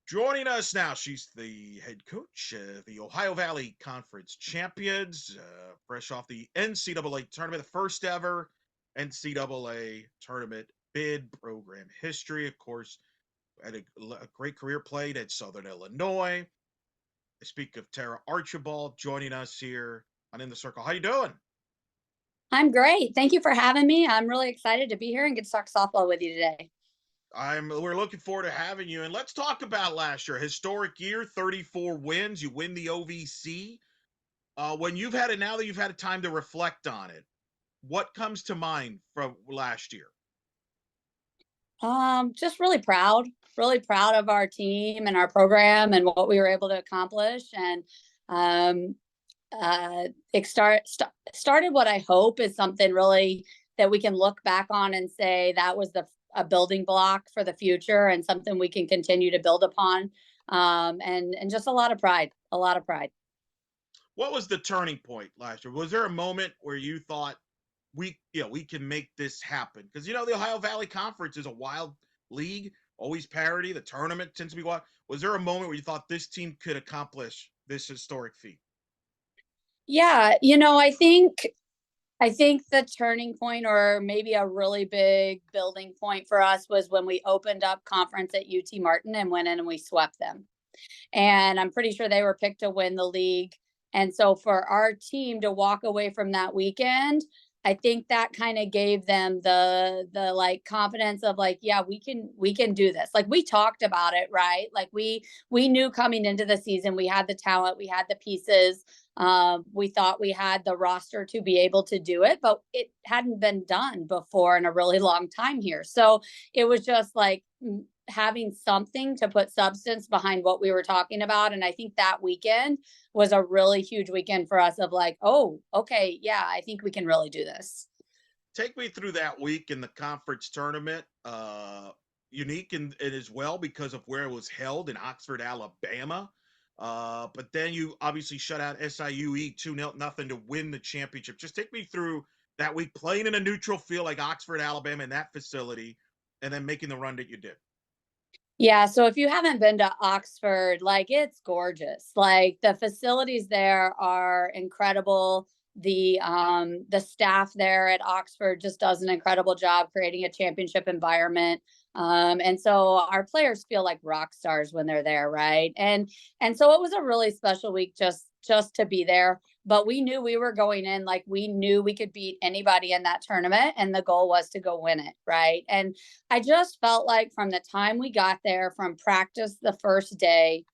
Joining us now, she's the head coach, the Ohio Valley Conference champions, fresh off the NCAA tournament, the first ever NCAA tournament bid program history. Of course, had a great career, played at Southern Illinois. I speak of Tara Archibald joining us here on In the Circle. How you doing? I'm great. Thank you for having me. I'm really excited to be here and get to talk softball with you today. We're looking forward to having you. And let's talk about last year. Historic year, 34 wins. You win the OVC. When you've had it now that you've had a time to reflect on it, what comes to mind from last year? Just really proud of our team and our program and what we were able to accomplish. And um, it started what I hope is something really that we can look back on and say that was a building block for the future and something we can continue to build upon. And just a lot of pride, a lot of pride. What was the turning point last year? Was there a moment where you thought we can make this happen? Because the Ohio Valley Conference is a wild league, always parity. The tournament tends to be wild. Was there a moment where you thought this team could accomplish this historic feat? Yeah, I think the turning point or maybe a really big building point for us was when we opened up conference at UT Martin and went in and we swept them. And I'm pretty sure they were picked to win the league. And so for our team to walk away from that weekend, I think that kind of gave them the like confidence of like, yeah, we can do this. Like we talked about it, right? Like we knew coming into the season we had the talent, we had the pieces. We thought we had the roster to be able to do it, but it hadn't been done before in a really long time here. So it was just like having something to put substance behind what we were talking about. And I think that weekend was a really huge weekend for us of like, oh, okay, yeah, I think we can really do this. Take me through that week in the conference tournament. Unique in as well because of where it was held in Oxford, Alabama. But then you obviously shut out SIUE 2-0 nothing to win the championship. Just take me through that week playing in a neutral field like Oxford, Alabama in that facility, and then making the run that you did. Yeah, so if you haven't been to Oxford, like it's gorgeous. Like the facilities there are incredible. The staff there at Oxford just does an incredible job creating a championship environment. And so our players feel like rock stars when they're there, right? And so it was a really special week just to be there. But we knew we were going in like we knew we could beat anybody in that tournament, and the goal was to go win it, right? And I just felt like from the time we got there, from practice the first day,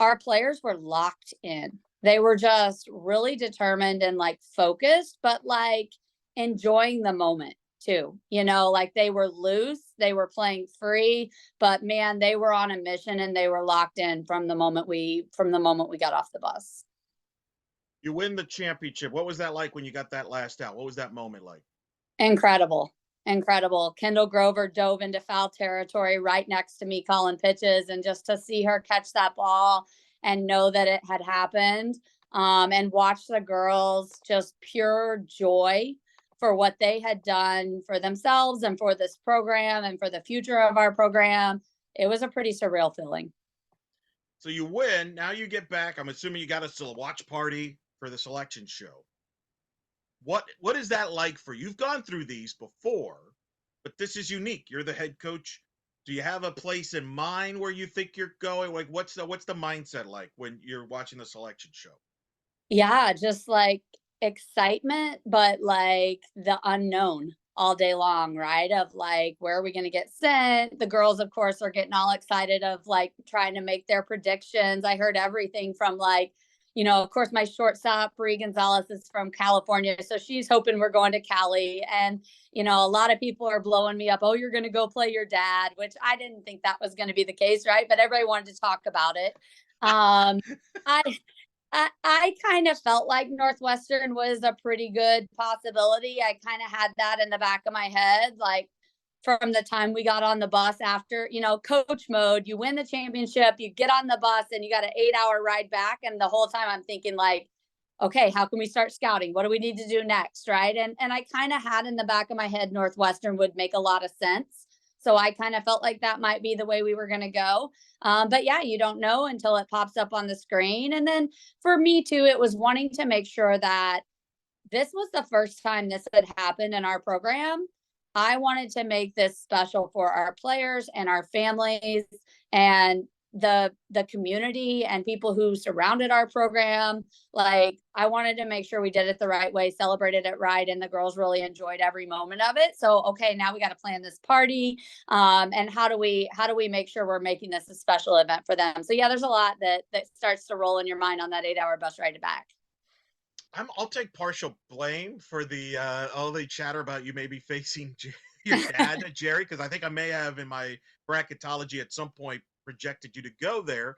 our players were locked in. They were just really determined and like focused, but like enjoying the moment too. Like they were loose, they were playing free, but man, they were on a mission and they were locked in from the moment we got off the bus. You win the championship. What was that like when you got that last out? What was that moment like? Incredible. Incredible. Kendall Grover dove into foul territory right next to me calling pitches, and just to see her catch that ball and know that it had happened, and watch the girls just pure joy for what they had done for themselves and for this program and for the future of our program. It was a pretty surreal feeling. So you win. Now you get back. I'm assuming you got us to a watch party for the selection show. What is that like for you? You've gone through these before, but this is unique. You're the head coach. Do you have a place in mind where you think you're going? Like what's the mindset like when you're watching the selection show? Yeah, just like excitement, but like the unknown all day long, right? Of like, where are we going to get sent? The girls, of course, are getting all excited of like trying to make their predictions. I heard everything from like, of course, my shortstop, Brie Gonzalez, is from California. So she's hoping we're going to Cali. And, a lot of people are blowing me up. Oh, you're going to go play your dad, which I didn't think that was going to be the case, right? But everybody wanted to talk about it. I I kind of felt like Northwestern was a pretty good possibility. I kind of had that in the back of my head, like from the time we got on the bus after, coach mode, you win the championship, you get on the bus and you got an 8-hour ride back. And the whole time I'm thinking like, okay, how can we start scouting? What do we need to do next? Right. And I kind of had in the back of my head, Northwestern would make a lot of sense. So I kind of felt like that might be the way we were going to go. But yeah, you don't know until it pops up on the screen. And then for me too, it was wanting to make sure that this was the first time this had happened in our program. I wanted to make this special for our players and our families and the community and people who surrounded our program. Like, I wanted to make sure we did it the right way, celebrated it right, and the girls really enjoyed every moment of it. So okay, now we got to plan this party, and how do we make sure we're making this a special event for them. So yeah, there's a lot that starts to roll in your mind on that 8-hour bus ride back. I'll take partial blame for the all the chatter about you maybe facing your dad, Gerry, because I think I may have in my bracketology at some point projected you to go there,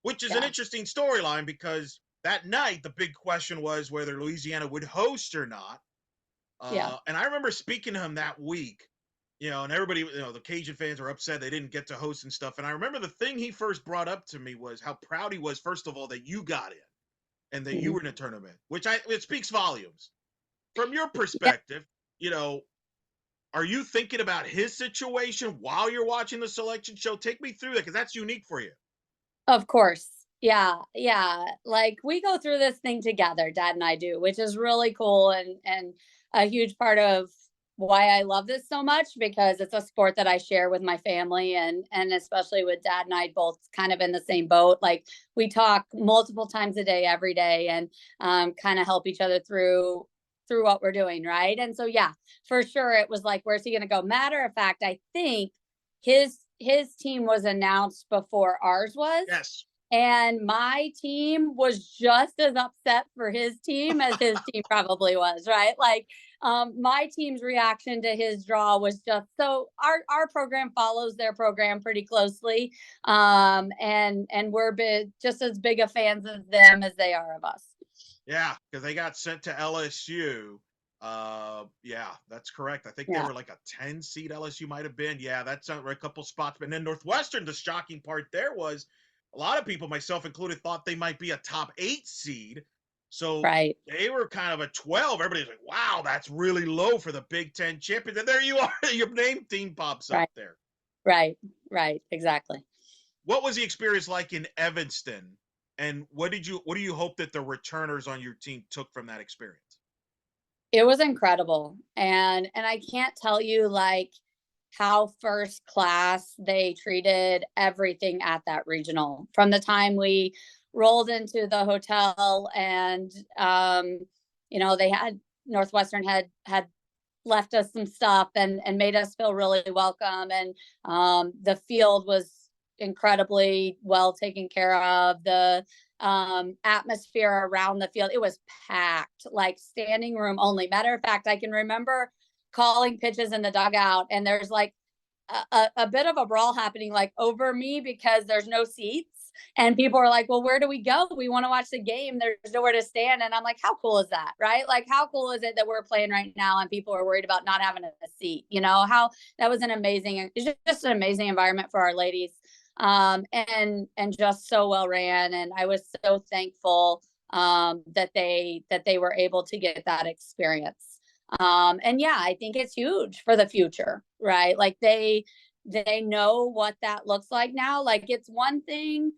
which is an Yeah, interesting storyline because that night the big question was whether Louisiana would host or not. yeah, And I remember speaking to him that week, and everybody, the Cajun fans were upset they didn't get to host and stuff. And I remember the thing he first brought up to me was how proud he was, first of all, that you got in and that you mhm. were in a tournament, which it speaks volumes. From your Yeah, perspective, are you thinking about his situation while you're watching the selection show? Take me through that because that's unique for you. of course. Yeah, yeah. Like, we go through this thing together, Dad and I do, which is really cool and a huge part of why I love this so much, because it's a sport that I share with my family and especially with Dad and I both kind of in the same boat. Like, we talk multiple times a day, every day, and kind of help each other through what we're doing, right? And so yeah, for sure it was like, where's he going to go? Matter of fact, I think his team was announced before ours was, Yes. and my team was just as upset for his team as his team probably was, right? Like, my team's reaction to his draw was just so, our program follows their program pretty closely. And we're just as big a fans of them as they are of us. Yeah, because they got sent to LSU. Yeah, that's correct. I think they Yeah. were like a 10 seed LSU might have been. Yeah, that's a couple spots. But then Northwestern, the shocking part there was a lot of people, myself included, thought they might be a top 8 seed. So Right. they were kind of a 12. Everybody's like, wow, that's really low for the Big Ten champions. And there you are. Your name team pops up Right. there. Right. Right. Exactly. What was the experience like in Evanston? And what do you hope that the returners on your team took from that experience? It was incredible, and I can't tell you, like, how first class they treated everything at that regional. From the time we rolled into the hotel and, they had Northwestern had left us some stuff and made us feel really welcome, and the field was incredibly well taken care of. The atmosphere around the field, it was packed, like standing room only. Matter of fact, I can remember calling pitches in the dugout, and there's like a bit of a brawl happening, like, over me, because there's no seats. And people are like, well, where do we go? We want to watch the game. There's nowhere to stand. And I'm like, how cool is that? Right? Like, how cool is it that we're playing right now and people are worried about not having a seat? How that was it's just an amazing environment for our ladies. And just so well ran. And I was so thankful that they were able to get that experience. And yeah, I think it's huge for the future, right? Like, they know what that looks like now. Like, it's one thing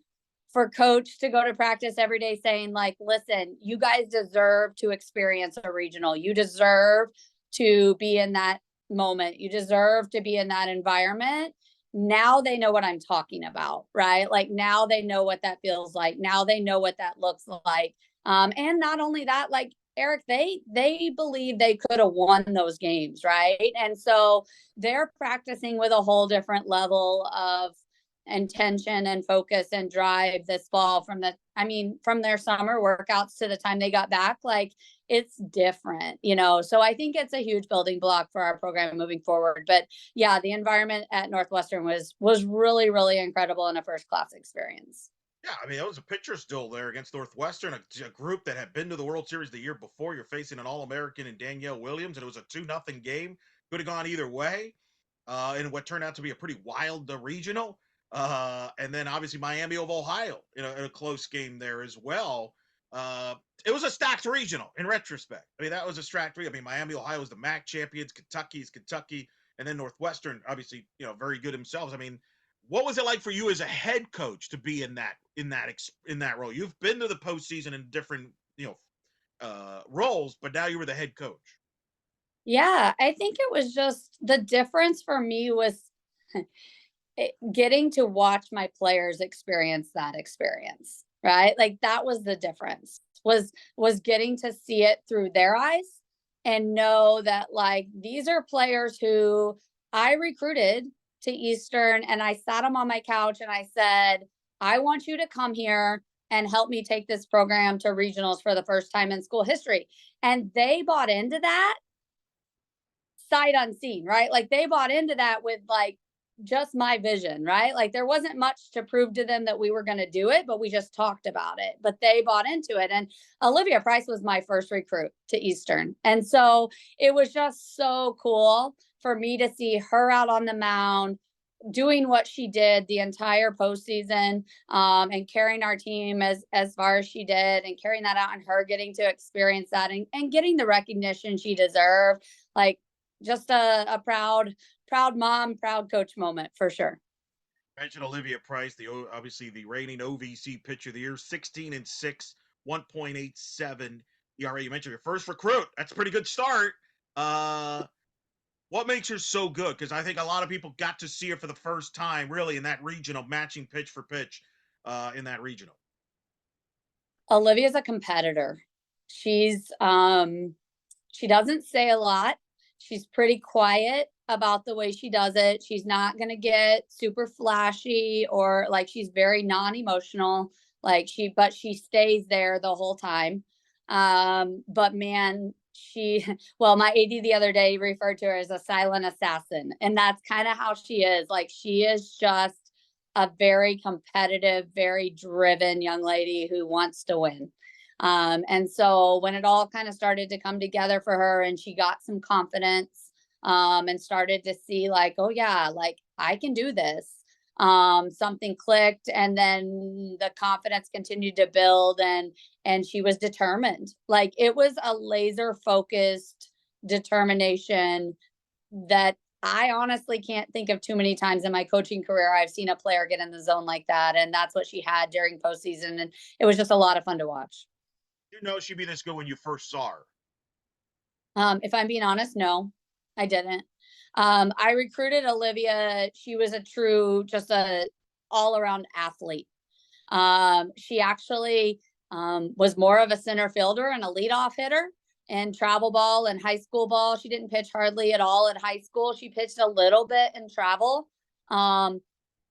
for coach to go to practice every day saying, like, listen, you guys deserve to experience a regional. You deserve to be in that moment. You deserve to be in that environment. Now they know what I'm talking about, right? Like, now they know what that feels like. Now they know what that looks like. And not only that, like, Eric, they believe they could have won those games, right? And so they're practicing with a whole different level of intention and focus and drive this fall from their summer workouts to the time they got back. Like, it's different. So I think it's a huge building block for our program moving forward. But yeah, the environment at Northwestern was really, really incredible and a first class experience. Yeah, I mean, it was a pitcher's duel there against Northwestern, a group that had been to the World Series the year before. You're facing an All-American in Danielle Williams, and it was a 2-0 game. Could have gone either way, in what turned out to be a pretty wild regional. And then obviously Miami of Ohio in a close game there as well. Uh, it was a stacked regional in retrospect. I mean, that was a stacked regional. I mean, Miami, Ohio was the MAC champions. Kentucky is Kentucky. and then Northwestern, obviously, very good themselves. I mean, what was it like for you as a head coach to be in that role? You've been to the postseason in different roles, but now you were the head coach. Yeah, I think it was just the difference for me was getting to watch my players experience that experience, right? Like that was the difference. Was getting to see it through their eyes and know that like these are players who I recruited to Eastern and I sat them on my couch and I said, "I want you to come here and help me take this program to regionals for the first time in school history." And they bought into that sight unseen, right? Like they bought into that with like just my vision, right? Like there wasn't much to prove to them that we were going to do it, but we just talked about it. But they bought into it. And Olivia Price was my first recruit to Eastern. And so it was just so cool for me to see her out on the mound doing what she did the entire postseason, and carrying our team as far as she did and carrying that out and her getting to experience that and getting the recognition she deserved. Like just a proud mom, proud coach moment for sure. Mentioned Olivia Price, obviously the reigning OVC pitcher of the year, 16-6, 1.87 ERA. You mentioned your first recruit. That's a pretty good start. Uh, what makes her so good? Because I think a lot of people got to see her for the first time, really, in that regional, matching pitch for pitch in that regional. Olivia's a competitor. She doesn't say a lot. She's pretty quiet about the way she does it. She's not going to get super flashy or like she's very non-emotional. But she stays there the whole time. But man, well, my AD the other day referred to her as a silent assassin. And that's kind of how she is. Like she is just a very competitive, very driven young lady who wants to win. And so when it all kind of started to come together for her and she got some confidence, and started to see like, oh yeah, like I can do this. Something clicked and then the confidence continued to build and she was determined. Like it was a laser focused determination that I honestly can't think of too many times in my coaching career I've seen a player get in the zone like that. And that's what she had during postseason. And it was just a lot of fun to watch. You know she'd be this good when you first saw her. If I'm being honest, no, I didn't. I recruited Olivia. She was just a all around athlete. She actually was more of a center fielder and a leadoff hitter in travel ball and high school ball. She didn't pitch hardly at all in high school. She pitched a little bit in travel.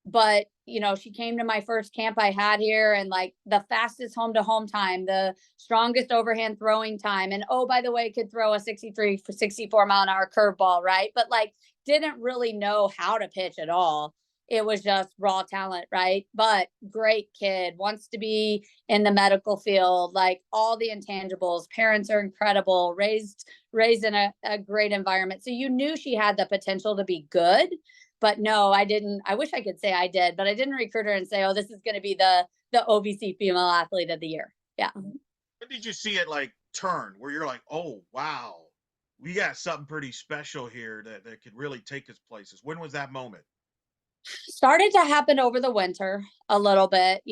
But she came to my first camp I had here and like the fastest home to home time, the strongest overhand throwing time. And oh, by the way, could throw a 63 for 64-mile-an-hour curveball, right? But like didn't really know how to pitch at all. It was just raw talent, right? But great kid, wants to be in the medical field, like all the intangibles. Parents are incredible, raised in a great environment. So you knew she had the potential to be good. But no, I didn't. I wish I could say I did, but I didn't recruit her and say, "Oh, this is going to be the OVC Female Athlete of the Year." Yeah. When did you see it like turn where you're like, oh wow, we got something pretty special here that could really take us places? When was that moment? Started to happen over the winter a little bit.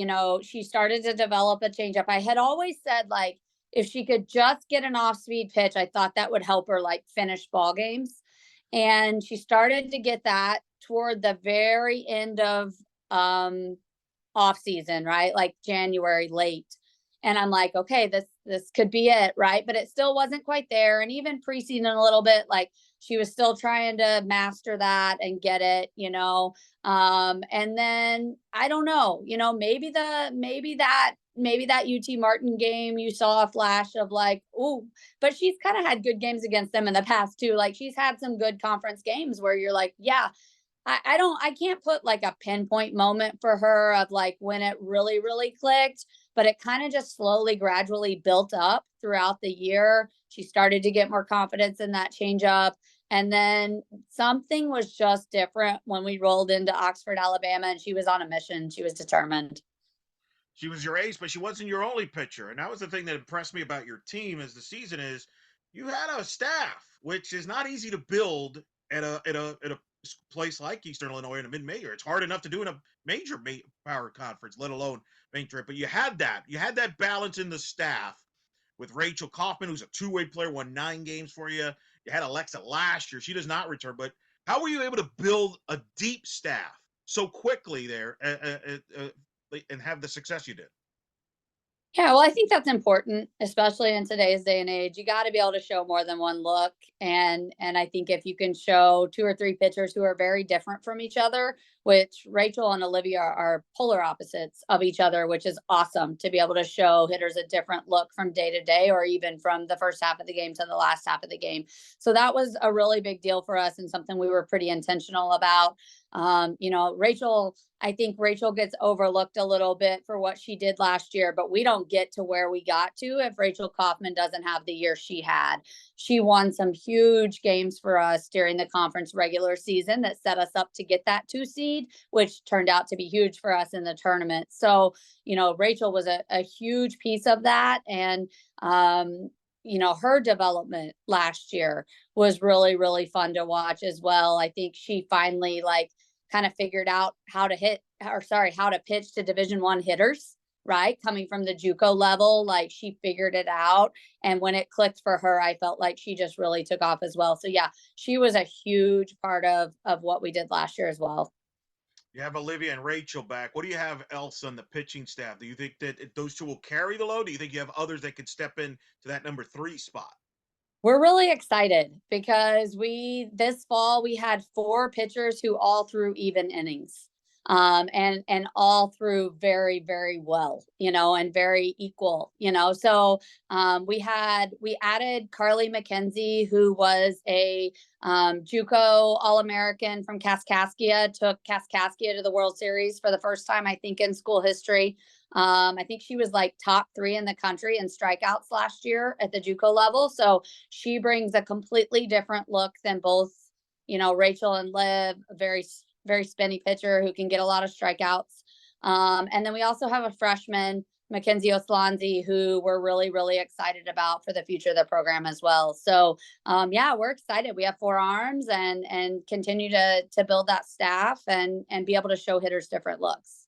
She started to develop a changeup. I had always said like if she could just get an off-speed pitch, I thought that would help her like finish ball games. And she started to get that toward the very end of off season, right? Like January late. And I'm like, okay, this could be it, right? But it still wasn't quite there. And even preseason a little bit, like she was still trying to master that and get it. And then I don't know, maybe that UT Martin game you saw a flash of like, oh, but she's kind of had good games against them in the past too. Like she's had some good conference games where you're like, yeah, I can't put like a pinpoint moment for her of like when it really, really clicked, but it kind of just slowly, gradually built up throughout the year. She started to get more confidence in that change up. And then something was just different when we rolled into Oxford, Alabama, and she was on a mission. She was determined. She was your ace, but she wasn't your only pitcher. And that was the thing that impressed me about your team as the season is you had a staff, which is not easy to build at a place like Eastern Illinois in a mid-major. It's hard enough to do in a major power conference, let alone main trip. But you had that balance in the staff with Rachel Kaufman, who's a two-way player, won 9 games for you. You had Alexa last year; she does not return. But how were you able to build a deep staff so quickly there and have the success you did? Yeah, well, I think that's important, especially in today's day and age. You got to be able to show more than one look, and I think if you can show 2 or 3 pitchers who are very different from each other, which Rachel and Olivia are polar opposites of each other, which is awesome to be able to show hitters a different look from day to day, or even from the first half of the game to the last half of the game. So that was a really big deal for us and something we were pretty intentional about. Rachel, I think Rachel gets overlooked a little bit for what she did last year, but we don't get to where we got to if Rachel Kaufman doesn't have the year she had. She won some huge games for us during the conference regular season that set us up to get that 2 seed, which turned out to be huge for us in the tournament. So, Rachel was a huge piece of that. And, her development last year was really, really fun to watch as well. I think she finally kind of figured out how to pitch to Division I hitters, right? Coming from the JUCO level, she figured it out. And when it clicked for her, I felt like she just really took off as well. So yeah, she was a huge part of what we did last year as well. You have Olivia and Rachel back. What do you have else on the pitching staff? Do you think that those two will carry the load? Do you think you have others that could step in to that number 3 spot? We're really excited because this fall we had 4 pitchers who all threw even innings. And all threw very, very well, and very equal, So we added Carly McKenzie, who was a JUCO All-American from Kaskaskia, took Kaskaskia to the World Series for the first time, I think, in school history. I think she was top 3 in the country in strikeouts last year at the JUCO level. So she brings a completely different look than both, Rachel and Liv, a very, very spinny pitcher who can get a lot of strikeouts. And then we also have a freshman, Mackenzie Oslanzi, who we're really, really excited about for the future of the program as well. So yeah, we're excited. We have 4 arms and continue to build that staff and be able to show hitters different looks.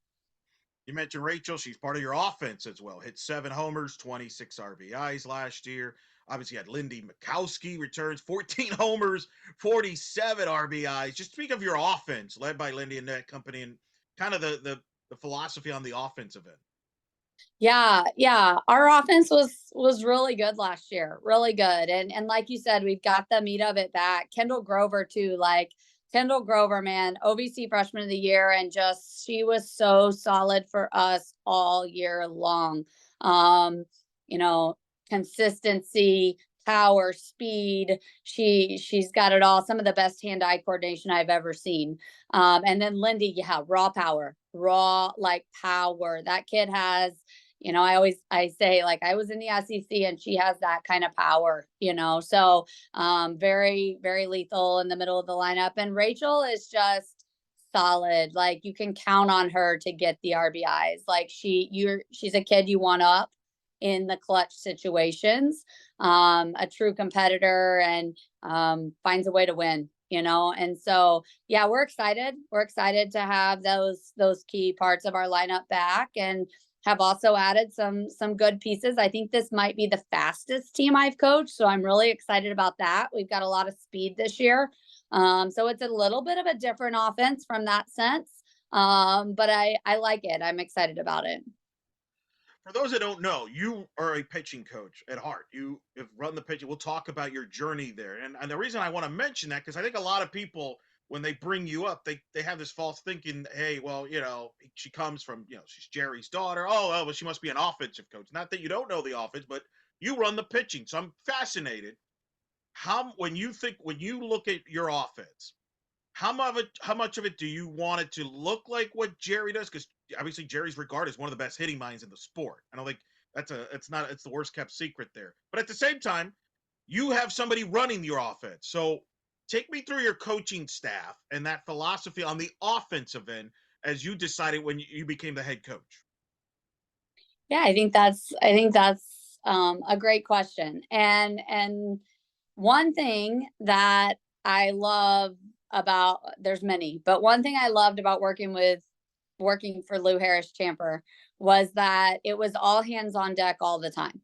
You mentioned Rachel. She's part of your offense as well. Hit 7 homers, 26 RBIs last year. Obviously, you had Lindy Mikowski returns, 14 homers, 47 RBIs. Just speak of your offense, led by Lindy and that company, and kind of the philosophy on the offensive end. Yeah. Our offense was really good last year. Really good. And like you said, we've got the meat of it back. Kendall Grover too. Kendall Grover, man, OVC freshman of the year, and she was so solid for us all year long. You know, Consistency, power, speed. She's got it all. Some of the best hand-eye coordination I've ever seen. And then Lindy, yeah, raw power, power. That kid has, I say, I was in the SEC and she has that kind of power, so very, very lethal in the middle of the lineup. And Rachel is just solid. You can count on her to get the RBIs. She's a kid you want up in the clutch situations, a true competitor, and finds a way to win. And so yeah, we're excited. We're excited to have those key parts of our lineup back, and have also added some good pieces. I think this might be the fastest team I've coached, so I'm really excited about that. We've got a lot of speed this year, so it's a little bit of a different offense from that sense, but I like it. I'm excited about it. For those that don't know, you are a pitching coach at heart. You have run the pitching. We'll talk about your journey there. And the reason I want to mention that, because I think a lot of people, when they bring you up, they have this false thinking, hey, well, she comes from, she's Gerry's daughter. Oh, well, she must be an offensive coach. Not that you don't know the offense, but you run the pitching. So I'm fascinated. When you look at your offense, how much of it do you want it to look like what Gerry does? Because obviously Gerry's regarded as one of the best hitting minds in the sport. I don't think it's the worst kept secret there. But at the same time, you have somebody running your offense. So take me through your coaching staff and that philosophy on the offensive end as you decided when you became the head coach. Yeah, I think that's a great question. And one thing that I love about, there's many, but one thing I loved about working for Lou Harris Champer was that it was all hands on deck all the time.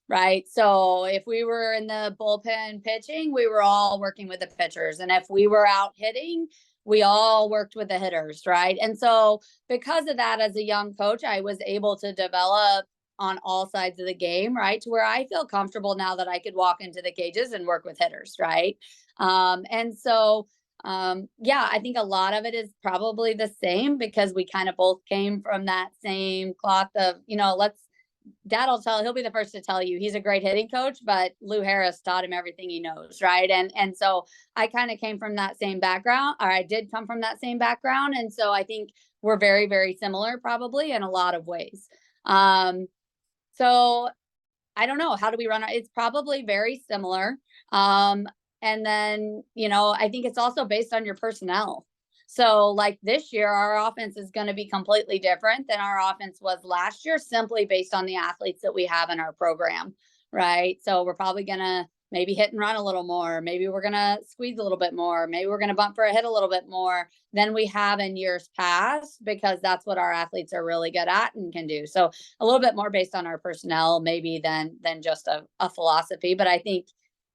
Right. So if we were in the bullpen pitching, we were all working with the pitchers. And if we were out hitting, we all worked with the hitters. Right. And so because of that, as a young coach, I was able to develop on all sides of the game, right, to where I feel comfortable now that I could walk into the cages and work with hitters. Right. And so yeah, I think a lot of it is probably the same because we kind of both came from that same cloth of, he'll be the first to tell you he's a great hitting coach, but Lou Harris taught him everything he knows, right? And so I kind of came from that same background, or I did come from that same background, and so I think we're very, very similar, probably in a lot of ways. So I don't know, how do we run? It's probably very similar. And then I think it's also based on your personnel. So like this year, our offense is going to be completely different than our offense was last year, simply based on the athletes that we have in our program, right? So we're probably going to maybe hit and run a little more. Maybe we're going to squeeze a little bit more. Maybe we're going to bump for a hit a little bit more than we have in years past, because that's what our athletes are really good at and can do. So a little bit more based on our personnel, maybe than just a philosophy. But I think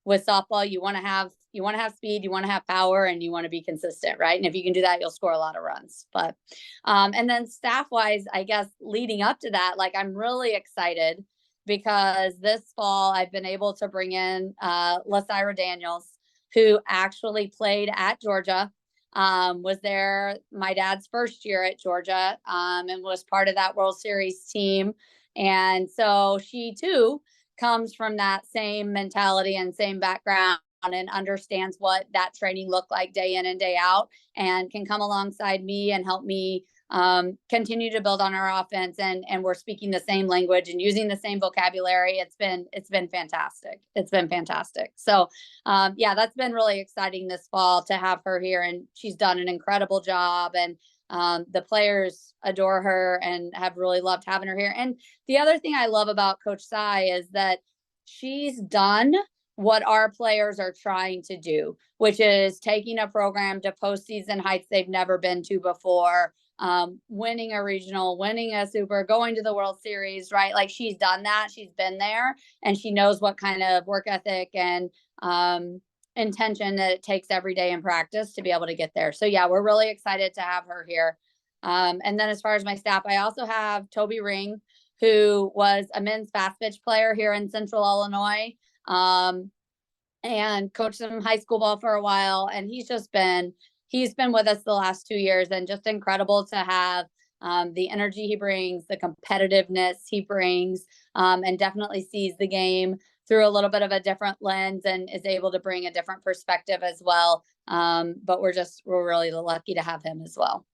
with softball, you want to have speed, you want to have power, and you want to be consistent, right? And if you can do that, you'll score a lot of runs. But and then staff wise, I guess leading up to that, like I'm really excited because this fall I've been able to bring in LaCyra Daniels, who actually played at Georgia, was there my dad's first year at Georgia, and was part of that World Series team. And so she too comes from that same mentality and same background and understands what that training looked like day in and day out, and can come alongside me and help me continue to build on our offense. And we're speaking the same language and using the same vocabulary. It's been fantastic. It's been fantastic. So yeah, that's been really exciting this fall to have her here, and she's done an incredible job. And the players adore her and have really loved having her here. And the other thing I love about Coach Sy is that she's done what our players are trying to do, which is taking a program to postseason heights they've never been to before, winning a regional, winning a super, going to the World Series, right? Like she's done that. She's been there, and she knows what kind of work ethic and intention that it takes every day in practice to be able to get there. So yeah, we're really excited to have her here. And then as far as my staff, I also have Toby Ring, who was a men's fast pitch player here in Central Illinois, and coached some high school ball for a while. And he's been with us the last 2 years, and just incredible to have the energy he brings, the competitiveness he brings, and definitely sees the game through a little bit of a different lens and is able to bring a different perspective as well. But we're really lucky to have him as well.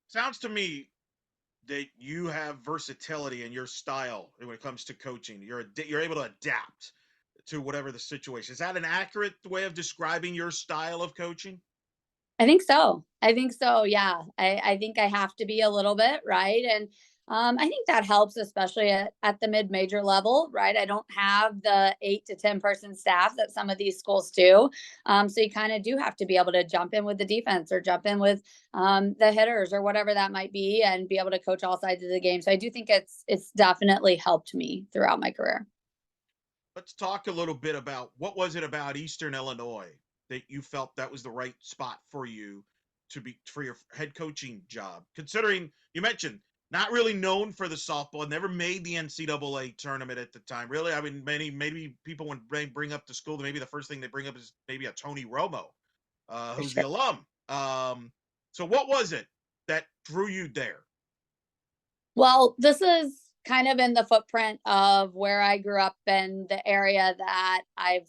Sounds to me that you have versatility in your style when it comes to coaching. You're able to adapt to whatever the situation. Is that an accurate way of describing your style of coaching? I think so. Yeah. I think I have to be a little bit, right. And I think that helps, especially at the mid-major level, right? I don't have the 8 to 10 person staff that some of these schools do. So you kind of do have to be able to jump in with the defense or jump in with the hitters or whatever that might be, and be able to coach all sides of the game. So I do think it's definitely helped me throughout my career. Let's talk a little bit about what was it about Eastern Illinois that you felt that was the right spot for you for your head coaching job, considering you mentioned not really known for the softball, never made the NCAA tournament at the time. Really, I mean, maybe people when they bring up the school, maybe the first thing they bring up is maybe a Tony Romo, who's the alum. So what was it that drew you there? Well, this is kind of in the footprint of where I grew up in the area that I've,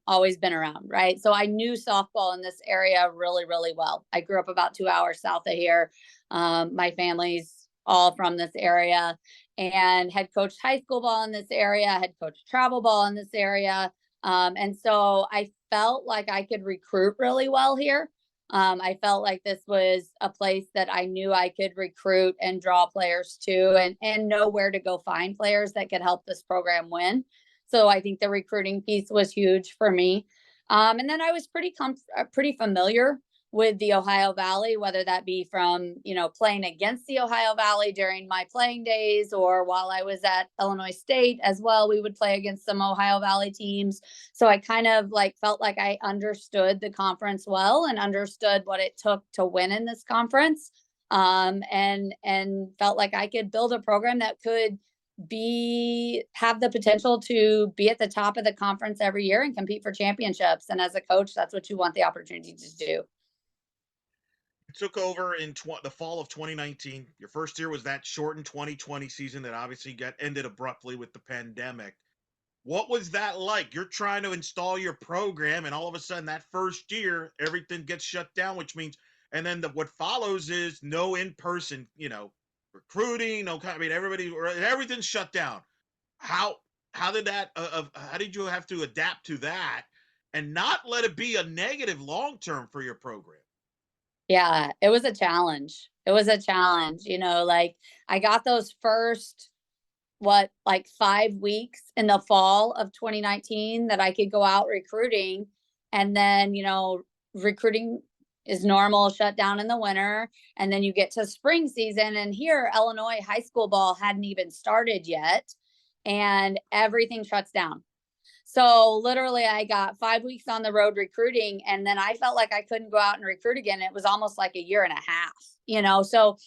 always been around, right? So I knew softball in this area really, really well. I grew up about 2 hours south of here. My family's all from this area, and had coached high school ball in this area, had coached travel ball in this area. And so I felt like I could recruit really well here. I felt like this was a place that I knew I could recruit and draw players to, and know where to go find players that could help this program win. So I think the recruiting piece was huge for me. And then I was pretty familiar with the Ohio Valley, whether that be from, playing against the Ohio Valley during my playing days, or while I was at Illinois State as well, we would play against some Ohio Valley teams. So I kind of like felt like I understood the conference well and understood what it took to win in this conference. And felt like I could build a program that could have the potential to be at the top of the conference every year and compete for championships. And as a coach, that's what you want the opportunity to do. Took over in the fall of 2019. Your first year was that shortened 2020 season that obviously got ended abruptly with the pandemic. What was that like? You're trying to install your program, and all of a sudden, that first year, everything gets shut down, which means, and then what follows is no in-person, recruiting, no, I mean, everything's shut down. How how did that? How did you have to adapt to that, and not let it be a negative long term for your program? Yeah, it was a challenge. It was a challenge, like I got those first, like 5 weeks in the fall of 2019 that I could go out recruiting. And then, recruiting is normal, shut down in the winter. And then you get to spring season. And here, Illinois high school ball hadn't even started yet. And everything shuts down. So literally, I got 5 weeks on the road recruiting, and then I felt like I couldn't go out and recruit again. It was almost like a year and a half. So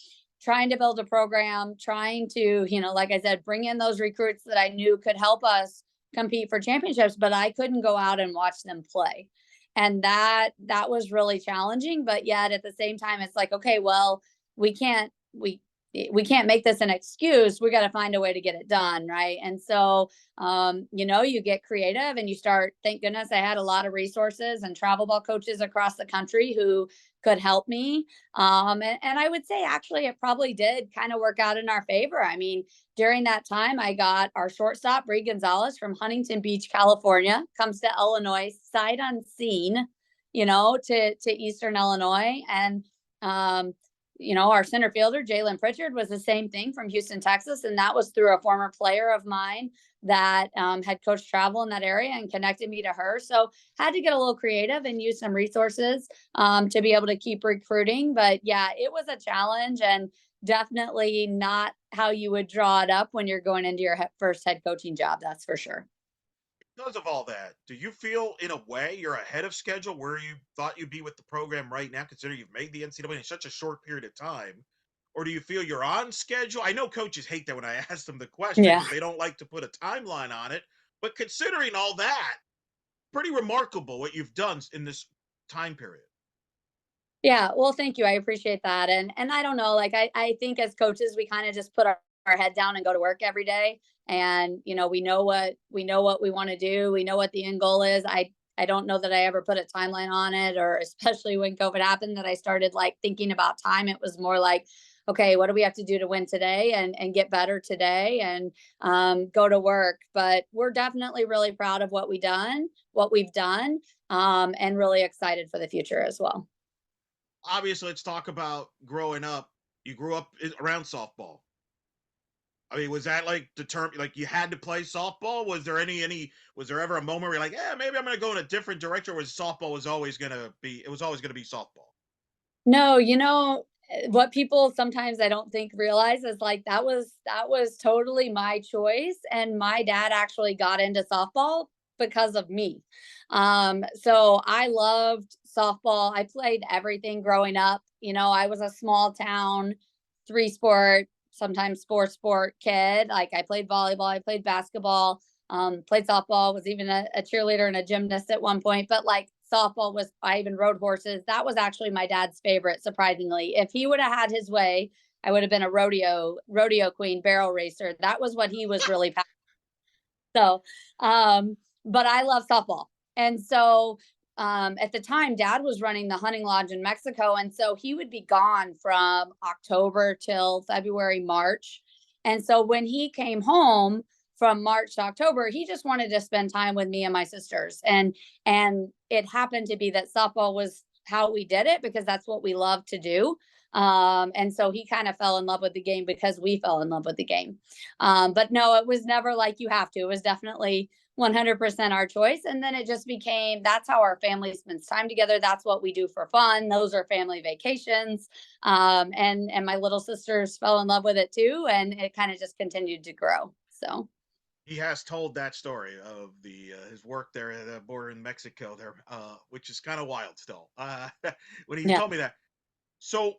trying to build a program, trying to, like I said, bring in those recruits that I knew could help us compete for championships, but I couldn't go out and watch them play. And that was really challenging. But yet at the same time, it's like, okay, well, we can't, we can't make this an excuse. We got to find a way to get it done. Right. And so, you get creative and you start, thank goodness I had a lot of resources and travel ball coaches across the country who could help me. And I would say actually it probably did kind of work out in our favor. I mean, during that time, I got our shortstop, Bree Gonzalez from Huntington Beach, California, comes to Illinois sight unseen, to Eastern Illinois. And, our center fielder, Jalen Pritchard, was the same thing from Houston, Texas. And that was through a former player of mine that had coached travel in that area and connected me to her. So had to get a little creative and use some resources to be able to keep recruiting. But yeah, it was a challenge and definitely not how you would draw it up when you're going into your first head coaching job. That's for sure. Because of all that, do you feel in a way you're ahead of schedule where you thought you'd be with the program right now, considering you've made the NCAA in such a short period of time? Or do you feel you're on schedule? I know coaches hate that when I ask them the question Yeah. because they don't like to put a timeline on it. But considering all that, pretty remarkable what you've done in this time period. Yeah, well, thank you. I appreciate that. And I don't know, like I think as coaches, we kind of just put our head down and go to work every day. And we know what we want to do. We know what the end goal is. I don't know that I ever put a timeline on it, or especially when COVID happened that I started like thinking about time. It was more like, okay, what do we have to do to win today and get better today and go to work. But we're definitely really proud of what we've done, and really excited for the future as well. Obviously, let's talk about growing up. You grew up around softball. I mean, was that like determined? Like you had to play softball? Was there Was there ever a moment where you're like, yeah, maybe I'm going to go in a different direction? Or was softball was always going to be? It was always going to be softball. No, what people sometimes I don't think realize is like that was totally my choice, and my dad actually got into softball because of me. So I loved softball. I played everything growing up. I was a small town, three sport, sometimes four sport kid. Like I played volleyball, I played basketball, played softball, was even a cheerleader and a gymnast at one point. But like softball was, I even rode horses. That was actually my dad's favorite, surprisingly. If he would have had his way, I would have been a rodeo queen, barrel racer. That was what he was really passionate. So, but I love softball. And so at the time, dad was running the hunting lodge in Mexico. And so he would be gone from October till February, March. And so when he came home from March to October, he just wanted to spend time with me and my sisters. And it happened to be that softball was how we did it because that's what we love to do. And so he kind of fell in love with the game because we fell in love with the game. But no, it was never like you have to. It was definitely 100% our choice. And then it just became that's how our family spends time together. That's what we do for fun. Those are family vacations. And my little sisters fell in love with it too. And it kind of just continued to grow. So, He has told that story of the his work there at the border in Mexico there, which is kind of wild still. When he yeah. told me that. So,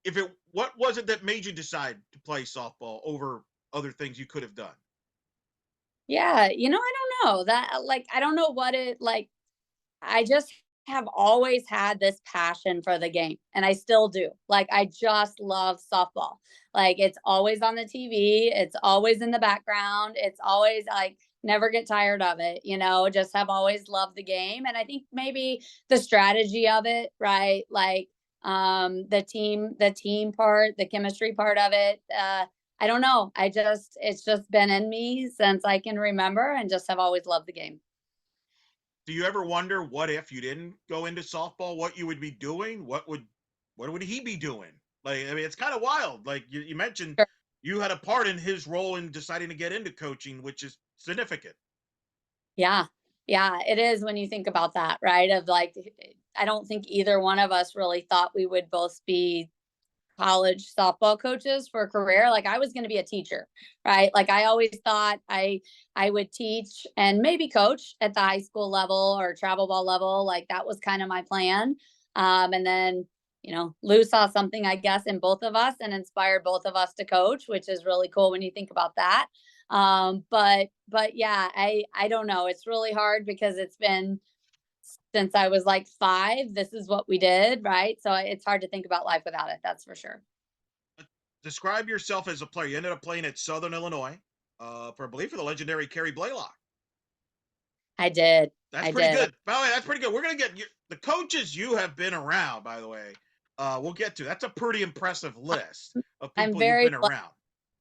if it, what was it that made you decide to play softball over other things you could have done? Yeah. I don't know that, like, I don't know what it like. I just have always had this passion for the game and I still do. Like I just love softball. Like it's always on the TV, it's always in the background, it's always like never get tired of it, just have always loved the game and I think maybe the strategy of it, right? Like the team part, the chemistry part of it, I don't know. It's just been in me since I can remember and just have always loved the game. Do you ever wonder what if you didn't go into softball, what you would be doing? What would he be doing? Like, I mean, it's kind of wild. Like you mentioned, you had a part in his role in deciding to get into coaching, which is significant. Yeah. Yeah, it is when you think about that, right? Of like, I don't think either one of us really thought we would both be college softball coaches for a career. Like I was going to be a teacher, right? Like I always thought I would teach and maybe coach at the high school level or travel ball level. Like that was kind of my plan. And then Lou saw something, I guess, in both of us and inspired both of us to coach, which is really cool when you think about that. But yeah, I don't know. It's really hard because it's been since I was like 5. This is what we did, right? So it's hard to think about life without it. That's for sure. Describe yourself as a player. You ended up playing at Southern Illinois, for I believe for the legendary Kerry Blaylock. I did. That's I pretty did. good. By the way, that's pretty good. We're gonna get the coaches you have been around. By the way, we'll get to. That's a pretty impressive list of I'm people you've very been around.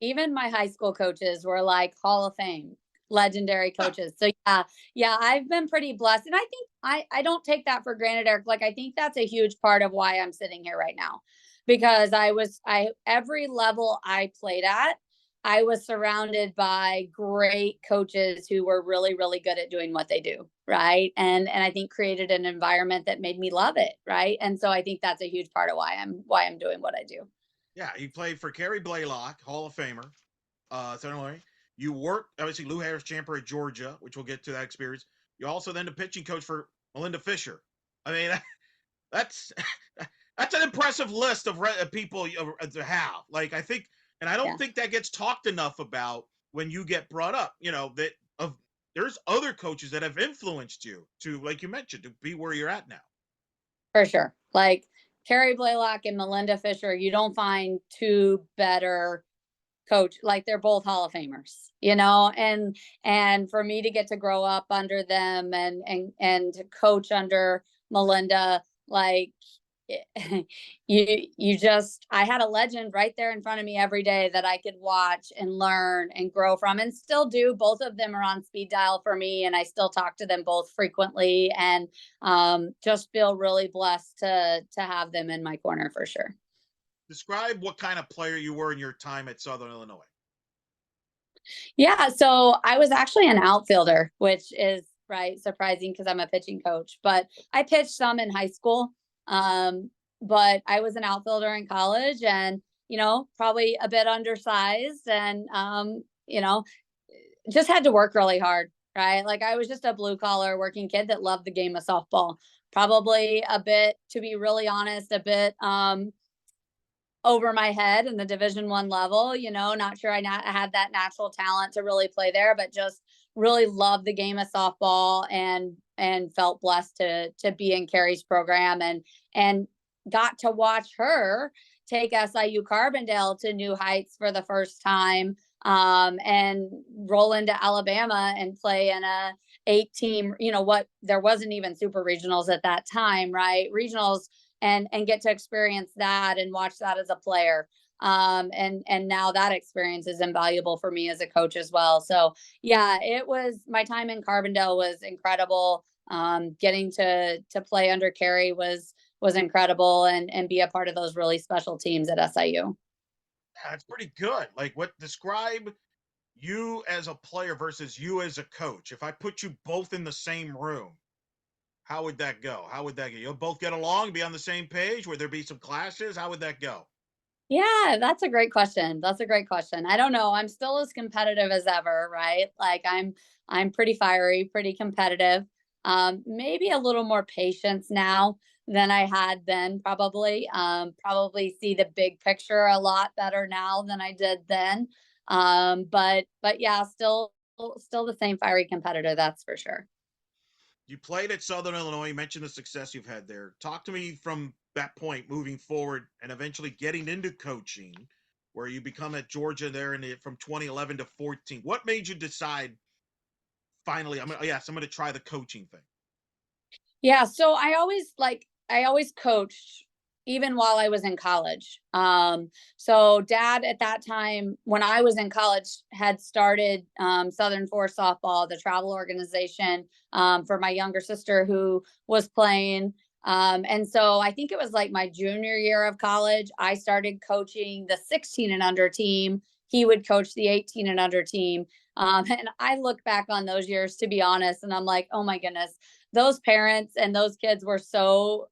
even my high school coaches were like Hall of Fame legendary coaches. So yeah, yeah, I've been pretty blessed. And I think I don't take that for granted, Eric. Like I think that's a huge part of why I'm sitting here right now. Because I every level I played at, I was surrounded by great coaches who were really, really good at doing what they do. Right. And I think created an environment that made me love it. Right. And so I think that's a huge part of why I'm doing what I do. Yeah, you played for Kerry Blaylock, Hall of Famer. Southern Illinois. You worked obviously Lou Harris Champer at Georgia, which we'll get to that experience. You also then the pitching coach for Melinda Fisher. I mean, that's that's an impressive list of people to have. Like I think, and I don't Yeah, think that gets talked enough about when you get brought up. That of there's other coaches that have influenced you to, like you mentioned, to be where you're at now. for sure. Like Carrie Blaylock and Melinda Fisher, you don't find two better coach. Like they're both Hall of Famers, and for me to get to grow up under them and to coach under Melinda, like you just I had a legend right there in front of me every day that I could watch and learn and grow from and still do. Both of them are on speed dial for me and I still talk to them both frequently and just feel really blessed to have them in my corner for sure. Describe what kind of player you were in your time at Southern Illinois. Yeah, so I was actually an outfielder, which is right surprising because I'm a pitching coach, but I pitched some in high school. But I was an outfielder in college and, probably a bit undersized and just had to work really hard, right? Like I was just a blue collar working kid that loved the game of softball. Probably a bit, to be really honest, a bit over my head in the Division 1 level, not sure I had that natural talent to really play there, but just really loved the game of softball and felt blessed to be in Carrie's program and got to watch her take SIU Carbondale to new heights for the first time, and roll into Alabama and play in a 8-team, what there wasn't even super regionals at that time, right? Regionals and get to experience that and watch that as a player. And now that experience is invaluable for me as a coach as well. So yeah, it was my time in Carbondale was incredible. Getting to play under Carrie was incredible, and be a part of those really special teams at SIU. That's pretty good. Like, what describe you as a player versus you as a coach? If I put you both in the same room, how would that go? How would that go? You'll both get along, be on the same page? Would there be some clashes? How would that go? Yeah, that's a great question. That's a great question. I don't know. I'm still as competitive as ever, right? Like I'm pretty fiery, pretty competitive. Maybe a little more patience now than I had then probably. Probably see the big picture a lot better now than I did then. But yeah, still the same fiery competitor, that's for sure. You played at Southern Illinois. You mentioned the success you've had there. Talk to me from that point, moving forward, and eventually getting into coaching, where you become at Georgia there, and from 2011 to 14. What made you decide finally? I'm gonna try the coaching thing. Yeah, so I always coached even while I was in college. So dad at that time when I was in college had started Southern Force softball, the travel organization, for my younger sister who was playing. And so I think it was like my junior year of college, I started coaching the 16 and under team. He would coach the 18 and under team. And I look back on those years, to be honest, and I'm like, oh my goodness, those parents and those kids were so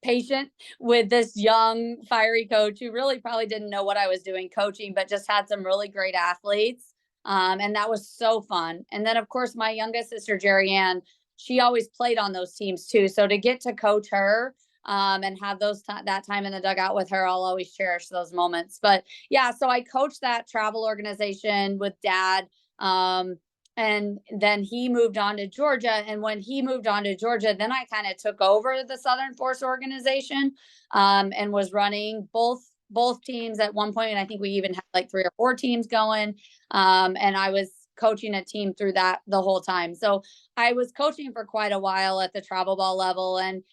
patient with this young fiery coach who really probably didn't know what I was doing coaching, but just had some really great athletes. And that was so fun. And then of course my youngest sister Jerry Ann, she always played on those teams too, so to get to coach her, and have that time in the dugout with her, I'll always cherish those moments. But yeah, so I coached that travel organization with dad. And then he moved on to Georgia. And when he moved on to Georgia, then I kind of took over the Southern Force organization, and was running both teams at one point. And I think we even had like 3 or 4 teams going. And I was coaching a team through that the whole time. So I was coaching for quite a while at the travel ball level. And,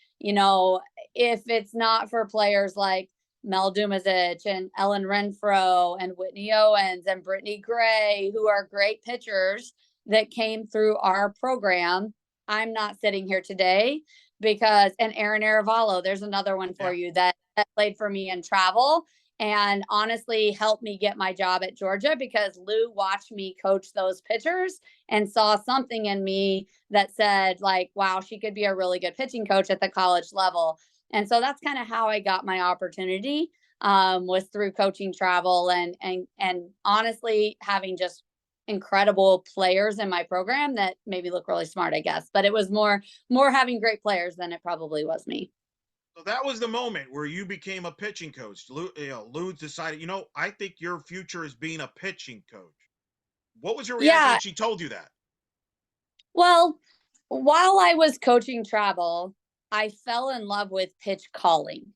if it's not for players like Mel Dumazic and Ellen Renfro and Whitney Owens and Brittany Gray, who are great pitchers that came through our program, I'm not sitting here today and Aaron Aravallo, there's another one for Yeah. you that played for me in travel and honestly helped me get my job at Georgia because Lou watched me coach those pitchers and saw something in me that said like, wow, she could be a really good pitching coach at the college level. And so that's kind of how I got my opportunity, was through coaching travel and honestly having just incredible players in my program that maybe look really smart, I guess. But it was more having great players than it probably was me. So that was the moment where you became a pitching coach. Lou decided, I think your future is being a pitching coach. What was your reaction Yeah. when she told you that? Well, while I was coaching travel, I fell in love with pitch calling.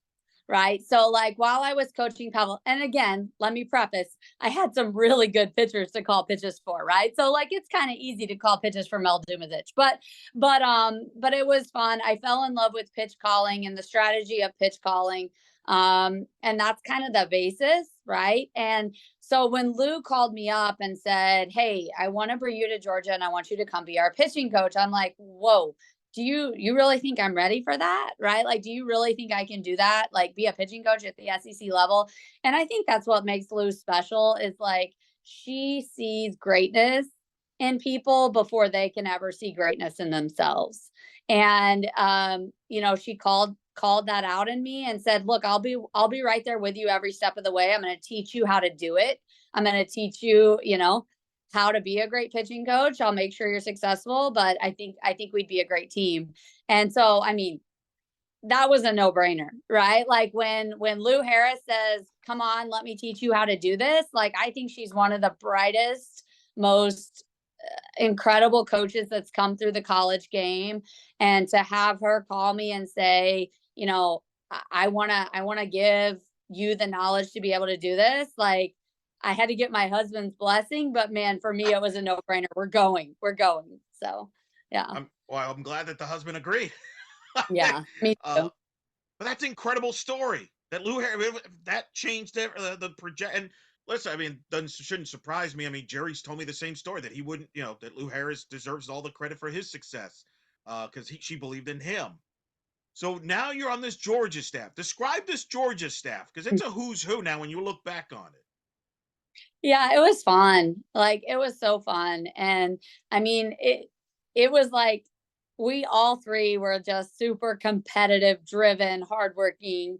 Right. So, like, while I was coaching travel, and again, let me preface, I had some really good pitchers to call pitches for. Right. So, like, it's kind of easy to call pitches for Mel Dumazic, but it was fun. I fell in love with pitch calling and the strategy of pitch calling. And that's kind of the basis. Right. And so when Lou called me up and said, hey, I want to bring you to Georgia and I want you to come be our pitching coach, I'm like, whoa, do you really think I'm ready for that? Right? Like, do you really think I can do that? Like, be a pitching coach at the SEC level? And I think that's what makes Lou special is like she sees greatness in people before they can ever see greatness in themselves. And she called that out in me and said, look, I'll be right there with you every step of the way. I'm going to teach you how to do it. I'm going to teach you, how to be a great pitching coach. I'll make sure you're successful, but I think we'd be a great team. And so, I mean, that was a no-brainer, right? Like when Lou Harris says, "Come on, let me teach you how to do this." Like I think she's one of the brightest, most incredible coaches that's come through the college game, and to have her call me and say, I want to give you the knowledge to be able to do this, like I had to get my husband's blessing, but man, for me, it was a no-brainer. We're going. So, yeah, I'm glad that the husband agreed. yeah, me uh, too. but that's an incredible story that Lou Harris that changed the project. And listen, I mean, doesn't shouldn't surprise me. I mean, Jerry's told me the same story that he wouldn't, that Lou Harris deserves all the credit for his success, because she believed in him. So now you're on this Georgia staff. Describe this Georgia staff because it's a who's who now when you look back on it. Yeah, it was fun. Like, it was so fun, and, I mean, it was like we all 3 were just super competitive, driven, hardworking,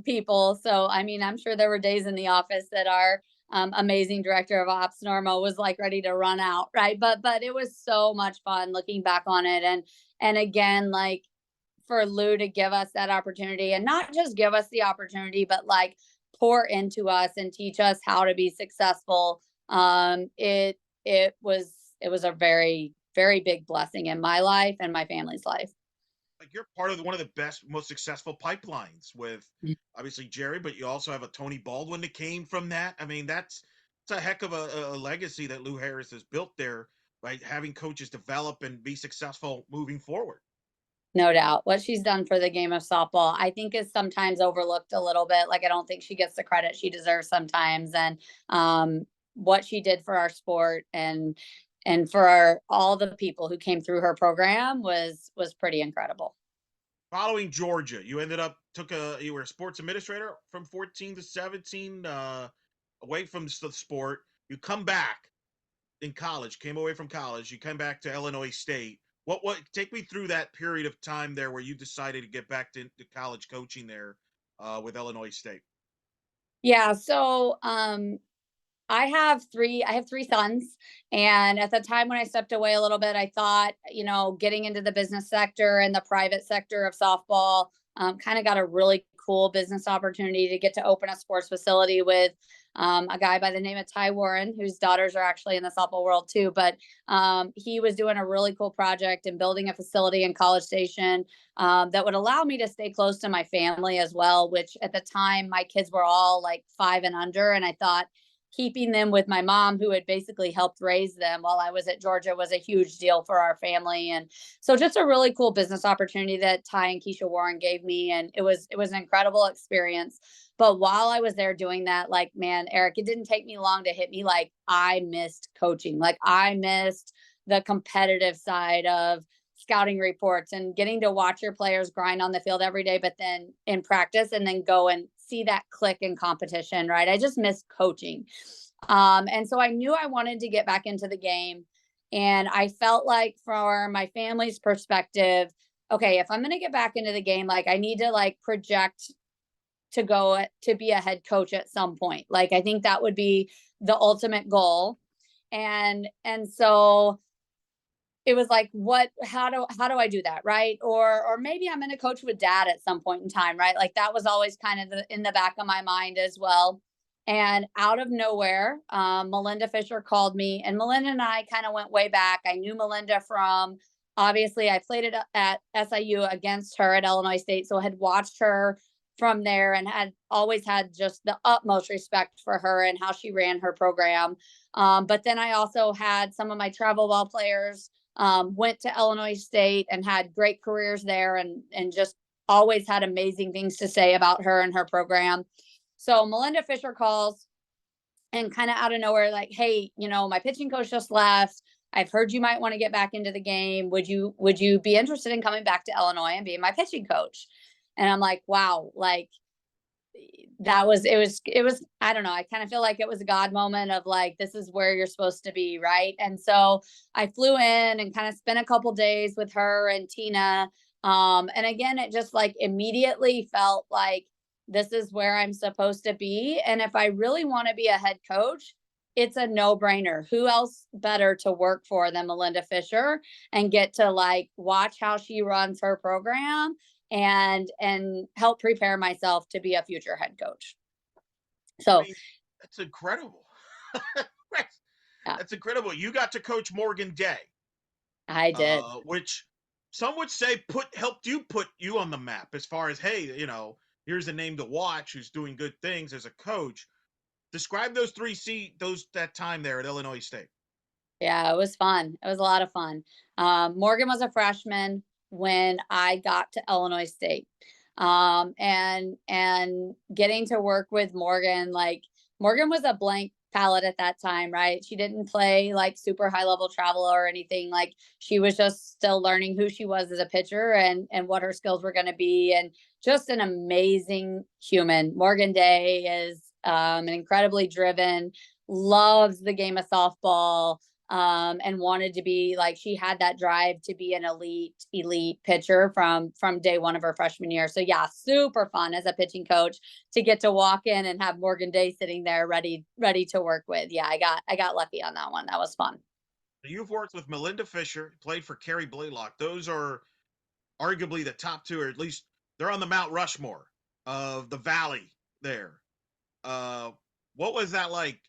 people, so, I mean, I'm sure there were days in the office that our, amazing director of ops, Norma, was, like, ready to run out, right? But it was so much fun looking back on it, and again, like, for Lou to give us that opportunity, and not just give us the opportunity, but like pour into us and teach us how to be successful. It was a very big blessing in my life and my family's life. Like you're part of one of the best, most successful pipelines with obviously Gerry, but you also have a Tony Baldwin that came from that. I mean, it's a heck of a legacy that Lou Harris has built there by having coaches develop and be successful moving forward. No doubt. What she's done for the game of softball, I think, is sometimes overlooked a little bit. Like, I don't think she gets the credit she deserves sometimes. And what she did for our sport and for all the people who came through her program was pretty incredible. Following Georgia, you ended up you were a sports administrator from 14 to 17, away from the sport. You come back in college, came away from college, you came back to Illinois State. What take me through that period of time there where you decided to get back to college coaching there with Illinois State? Yeah. So I have 3 sons, and at the time when I stepped away a little bit, I thought, getting into the business sector and the private sector of softball, kind of got a really cool business opportunity to get to open a sports facility with a guy by the name of Ty Warren, whose daughters are actually in the softball world too. But he was doing a really cool project and building a facility in College Station that would allow me to stay close to my family as well, which at the time my kids were all like 5 and under. And I thought, keeping them with my mom, who had basically helped raise them while I was at Georgia, was a huge deal for our family. And so just a really cool business opportunity that Ty and Keisha Warren gave me. And it was an incredible experience. But while I was there doing that, like, man, Eric, it didn't take me long to hit me like I missed coaching. Like, I missed the competitive side of scouting reports and getting to watch your players grind on the field every day, but then in practice and then go and see that click in competition, right? I just missed coaching. And so I knew I wanted to get back into the game. And I felt like, for my family's perspective, okay, if I'm going to get back into the game, like, I need to like project to go to be a head coach at some point. Like, I think that would be the ultimate goal. And so it was like, how do I do that, right? Or maybe I'm going to coach with dad at some point in time, right? Like, that was always kind of in the back of my mind as well. And out of nowhere, Melinda Fisher called me, and Melinda and I kind of went way back. I knew Melinda from, obviously, I played it at SIU against her at Illinois State, so I had watched her from there and had always had just the utmost respect for her and how she ran her program. But then I also had some of my travel ball players, went to Illinois State and had great careers there, and just always had amazing things to say about her and her program. So Melinda Fisher calls, and kind of out of nowhere, like, hey, my pitching coach just left. I've heard you might want to get back into the game. Would you be interested in coming back to Illinois and being my pitching coach? And I'm like, wow, like, it was I don't know, I kind of feel like it was a God moment of like, this is where you're supposed to be, right? And so I flew in and kind of spent a couple days with her and Tina. And again, it just like immediately felt like this is where I'm supposed to be. And if I really want to be a head coach, it's a no-brainer. Who else better to work for than Melinda Fisher, and get to like watch how she runs her program and help prepare myself to be a future head coach. I So mean, that's incredible. that's, yeah, that's incredible. You got to coach Morgan Day, I did. which some would say put you on the map as far as, hey, here's a name to watch who's doing good things as a coach. Describe those that time there at Illinois State. Yeah, it was fun. It was a lot of fun. Morgan was a freshman when I got to Illinois State. And getting to work with Morgan, like, Morgan was a blank palette at that time, right? She didn't play like super high level travel or anything. Like she was just still learning who she was as a pitcher and what her skills were going to be, and just an amazing human. Morgan Day is an incredibly driven, loves the game of softball, and wanted to be like, she had that drive to be an elite pitcher from day one of her freshman year. So yeah, super fun as a pitching coach to get to walk in and have Morgan Day sitting there ready to work with. Yeah, I got lucky on that one. That was fun. You've worked with Melinda Fisher, played for Carrie Blaylock. Those are arguably the top two, or at least they're on the Mount Rushmore of the Valley there. Uh, what was that like,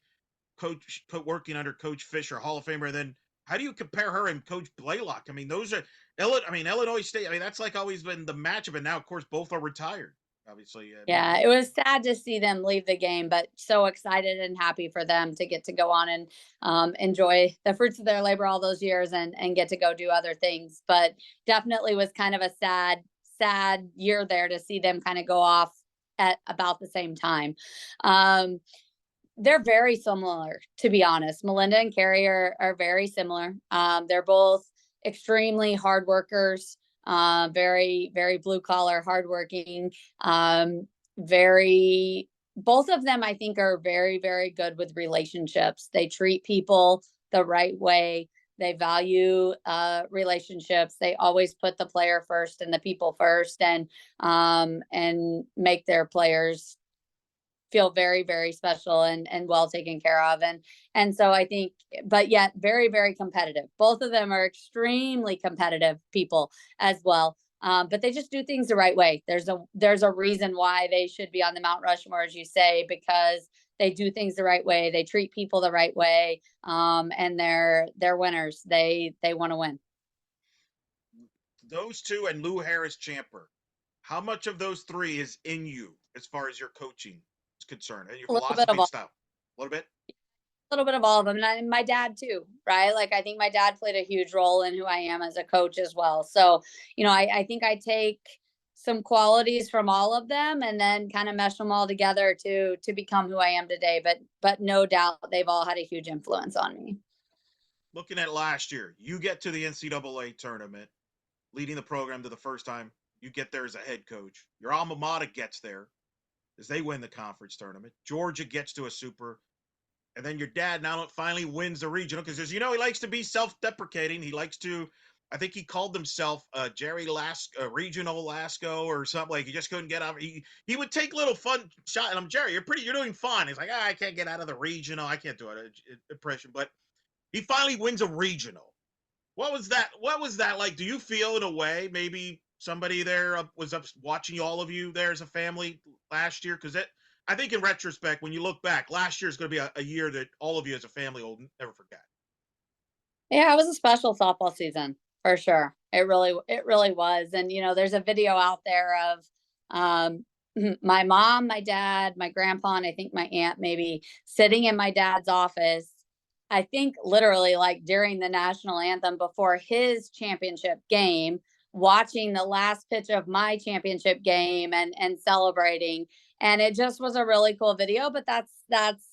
working under Coach Fisher, Hall of Famer? And then how do you compare her and Coach Blaylock? I mean, those are Illinois State. I mean, that's like always been the matchup, and now of course both are retired. Obviously, I mean, Yeah, it was sad to see them leave the game, but so excited and happy for them to get to go on and enjoy the fruits of their labor all those years and get to go do other things. But definitely was kind of a sad year there to see them kind of go off at about the same time. Um, they're very similar, to be honest. Melinda and Carrie are very similar. They're both extremely hard workers, very blue collar, hardworking. Very Both of them, I think, are very good with relationships. They treat people the right way. They value relationships. They always put the player first and the people first, and make their players feel very special and well taken care of. And so I think, but yet very competitive. Both of them are extremely competitive people as well. But they just do things the right way. There's a reason why they should be on the Mount Rushmore, as you say, because they do things the right way. They treat people the right way. And they're winners. They want to win. those two and Lou Harris Champer. How much of those three is in you as far as your coaching is concerned and your A little bit philosophy of and all. style? A little bit. Little bit of all of them, and my dad too, right? Like I think my dad played a huge role in who I am as a coach as well. So I think I take some qualities from all of them and then kind of mesh them all together to become who I am today. But no doubt they've all had a huge influence on me. Looking at last year, you get to the NCAA tournament, leading the program to the first time. You get there as a head coach. Your alma mater gets there as they win the conference tournament. Georgia gets to a super. And then your dad now finally wins the regional because, as you know, he likes to be self-deprecating. He likes to, I think he called himself Gerry Glasco, regional Lasco or something. Like he just couldn't get out. He would take little fun shot, and I'm Gerry. You're doing fine. He's like, I can't get out of the regional. I can't do it. Impression, but he finally wins a regional. What was that? What was that like? Do you feel in a way maybe somebody there was up watching all of you there as a family last year? Because I think in retrospect, when you look back, last year is going to be a year that all of you as a family will never forget. Yeah, it was a special softball season for sure. It really was. And there's a video out there of my mom, my dad, my grandpa, and I think my aunt maybe sitting in my dad's office. I think literally like during the national anthem before his championship game, watching the last pitch of my championship game and celebrating. And it just was a really cool video. But that's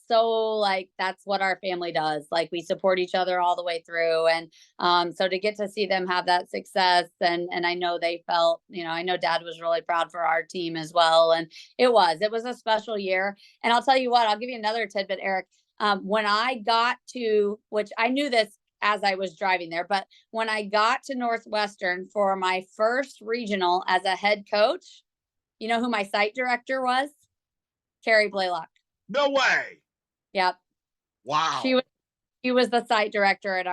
so like that's what our family does. Like we support each other all the way through. And so to get to see them have that success, and I know they felt, I know dad was really proud for our team as well. And it was a special year. And I'll tell you what, I'll give you another tidbit, Eric. When I got to, which I knew this as I was driving there, but when I got to Northwestern for my first regional as a head coach, you know who my site director was? Carrie Blaylock. No way. Yep. She Wow. was she was the site director at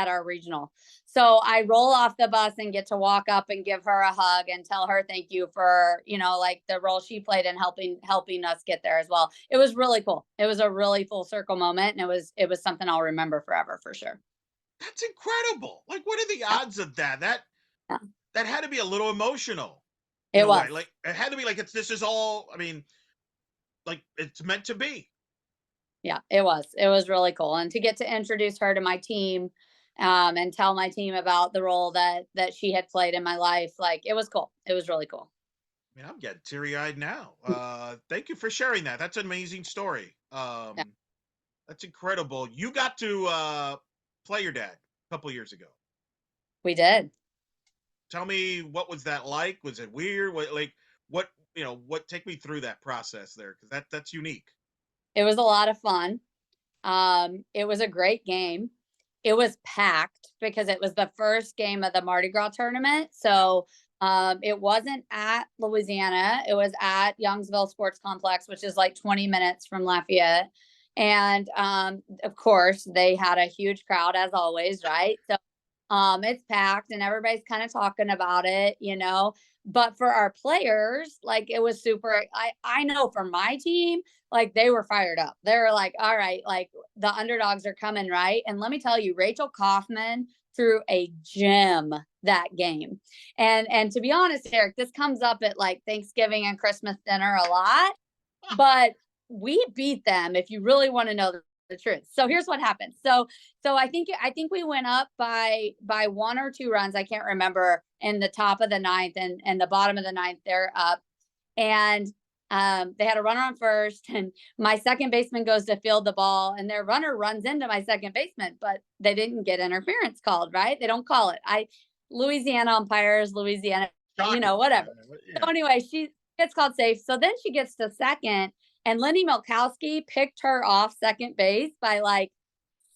our regional. So I roll off the bus and get to walk up and give her a hug and tell her thank you for, like the role she played in helping us get there as well. It was really cool. It was a really full circle moment, and it was something I'll remember forever for sure. That's incredible. Like, what are the Yeah. odds of that? That Yeah. that had to be a little emotional in It a way. was. Like it had to be like this is all. I mean, like it's meant to be. Yeah, it was. It was really cool. And to get to introduce her to my team, and tell my team about the role that she had played in my life, like it was cool. It was really cool. I mean, I'm getting teary eyed now. Thank you for sharing that. That's an amazing story. Yeah. That's incredible. You got to play your dad a couple years ago. We did. Tell me, what was that like? Was it weird? What what? Take me through that process there, because that's unique. It was a lot of fun. It was a great game. It was packed because it was the first game of the Mardi Gras tournament. Yeah. So it wasn't at Louisiana. It was at Youngsville Sports Complex, which is like 20 minutes from Lafayette. And of course, they had a huge crowd as always, right? So it's packed and everybody's kind of talking about it. But for our players, like it was super. I know for my team, like they were fired up. They were like, all right, like the underdogs are coming, right? And let me tell you, Rachel Kaufman threw a gem that game. And to be honest, Eric, this comes up at like Thanksgiving and Christmas dinner a lot, but we beat them if you really want to know the truth. So here's what happened. So I think we went up by one or two runs. I can't remember, in the top of the ninth and the bottom of the ninth, they're up. And they had a runner on first, and my second baseman goes to field the ball, and their runner runs into my second baseman, but they didn't get interference called, right? They don't call it. Louisiana umpires, Louisiana, Shocking. whatever. Yeah. So anyway, she gets called safe. So then she gets to second, and Lenny Milkowski picked her off second base by like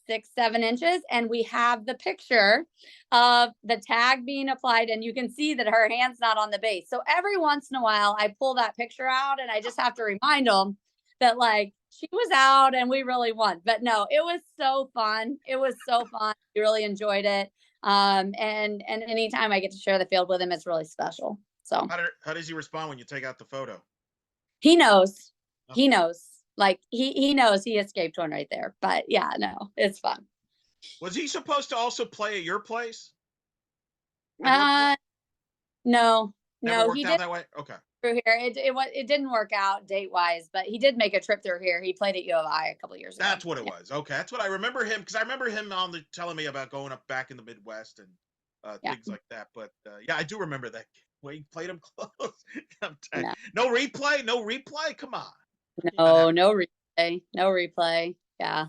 6-7 inches, and we have the picture of the tag being applied, and you can see that her hand's not on the base. So every once in a while I pull that picture out, and I just have to remind them that like she was out and we really won. But no, it was so fun. It was so fun. We really enjoyed it. And anytime I get to share the field with him, it's really special. So How does he respond when you take out the photo? he knows. Oh. He knows. Like he knows he escaped one right there. But yeah, no, it's fun. Was he supposed to also play at your place? Uh no, Never no, worked he out did that way. Okay. through here. It didn't work out date wise, but he did make a trip through here. He played at U of I a couple years ago. That's what it was. Okay, that's what I remember him, because I remember him on the telling me about going up back in the Midwest and Yeah. things like that. But yeah, I do remember that when he played him close. No, No replay, no replay. Come on. no replay. No replay. Yeah.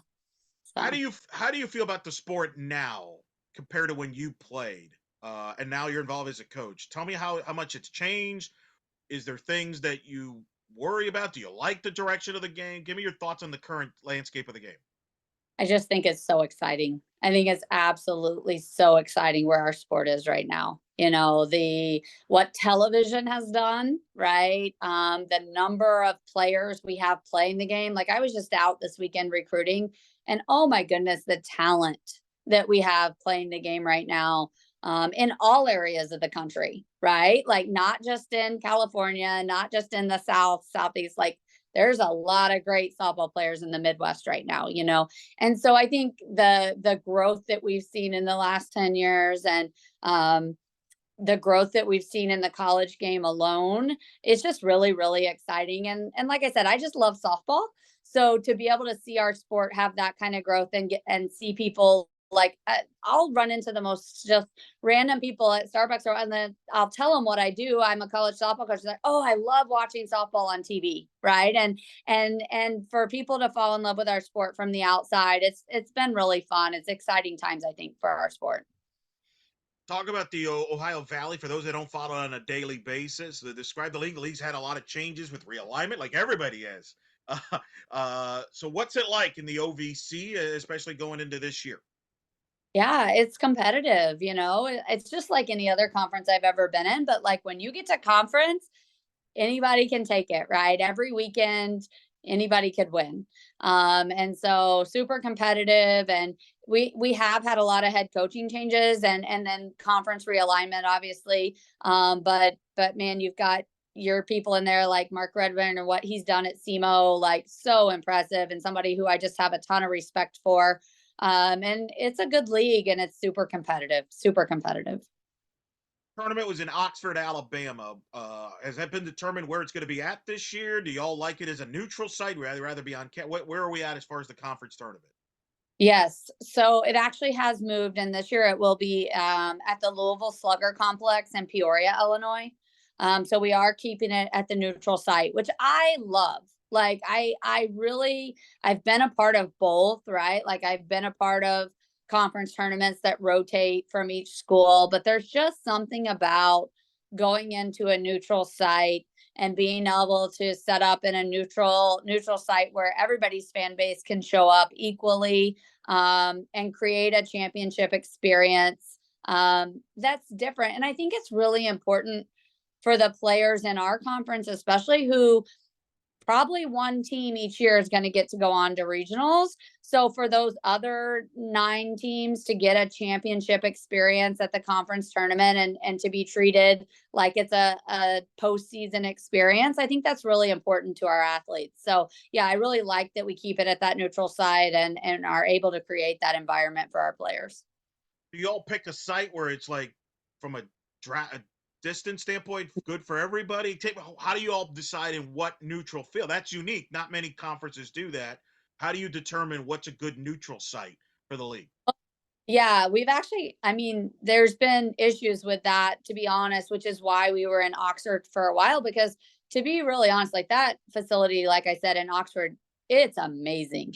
How So do you feel about the sport now compared to when you played? And now you're involved as a coach. Tell me how much it's changed. Is there things that you worry about? Do you like the direction of the game? Give me your thoughts on the current landscape of the game. I just think it's so exciting. I think it's absolutely so exciting where our sport is right now. The what television has done, right? The number of players we have playing the game. Like I was just out this weekend recruiting, and oh my goodness, the talent that we have playing the game right now, in all areas of the country, right? Like not just in California, not just in the South, Southeast, like there's a lot of great softball players in the Midwest right now. And so I think the growth that we've seen in the last 10 years, and the growth that we've seen in the college game alone, it's just really, really exciting. And like I said, I just love softball. So to be able to see our sport have that kind of growth and see people like, I'll run into the most just random people at Starbucks, and then I'll tell them what I do. I'm a college softball coach. They're like, oh, I love watching softball on TV, right? And for people to fall in love with our sport from the outside, it's been really fun. It's exciting times, I think, for our sport. Talk about the Ohio Valley for those that don't follow on a daily basis. Describe the league. The league's had a lot of changes with realignment, like everybody has. So what's it like in the OVC, especially going into this year? Yeah, it's competitive. It's just like any other conference I've ever been in. But like when you get to conference, anybody can take it, right? Every weekend, anybody could win. And so super competitive. And we have had a lot of head coaching changes and then conference realignment, obviously. But man, you've got your people in there like Mark Redmond, or what he's done at SEMO, like so impressive, and somebody who I just have a ton of respect for. And it's a good league, and it's super competitive, super competitive. Tournament was in Oxford, Alabama. Has that been determined where it's going to be at this year? Do y'all like it as a neutral site? Would you rather be on where are we at as far as the conference tournament? Yes. So it actually has moved, and this year it will be at the Louisville Slugger Complex in Peoria, Illinois. So we are keeping it at the neutral site, which I love. Like I've been a part of both, right? Like I've been a part of conference tournaments that rotate from each school, but there's just something about going into a neutral site and being able to set up in a neutral site where everybody's fan base can show up equally, and create a championship experience, that's different. And I think it's really important for the players in our conference, especially, who probably one team each year is going to get to go on to regionals. So for those other 9 teams to get a championship experience at the conference tournament, and to be treated like it's a postseason experience, I think that's really important to our athletes. So yeah, I really like that we keep it at that neutral side, and are able to create that environment for our players. Do you all pick a site where it's like from a distance standpoint, good for everybody? How do you all decide in what neutral field? That's unique. Not many conferences do that. How do you determine what's a good neutral site for the league? Yeah, we've actually, I mean, there's been issues with that, to be honest, which is why we were in Oxford for a while. Because to be really honest, like that facility, like I said, in Oxford, it's amazing.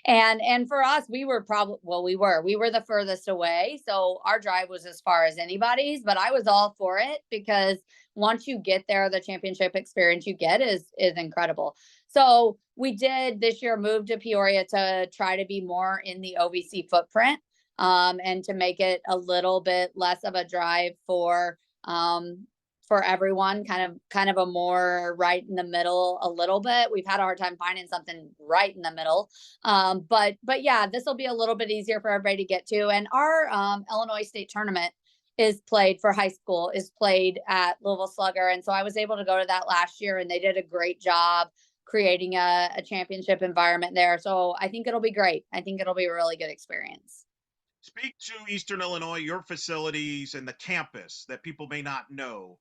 And for us, we were probably, well, we were the furthest away. So our drive was as far as anybody's, but I was all for it, because once you get there, the championship experience you get is incredible. So we did this year move to Peoria to try to be more in the OVC footprint, and to make it a little bit less of a drive for everyone, kind of a more right in the middle a little bit. We've had a hard time finding something right in the middle. But yeah, this will be a little bit easier for everybody to get to. And our Illinois State Tournament is played for high school, is played at Louisville Slugger. And so I was able to go to that last year, and they did a great job creating a championship environment there. So I think it'll be great. I think it'll be a really good experience. Speak to Eastern Illinois, your facilities and the campus that people may not know.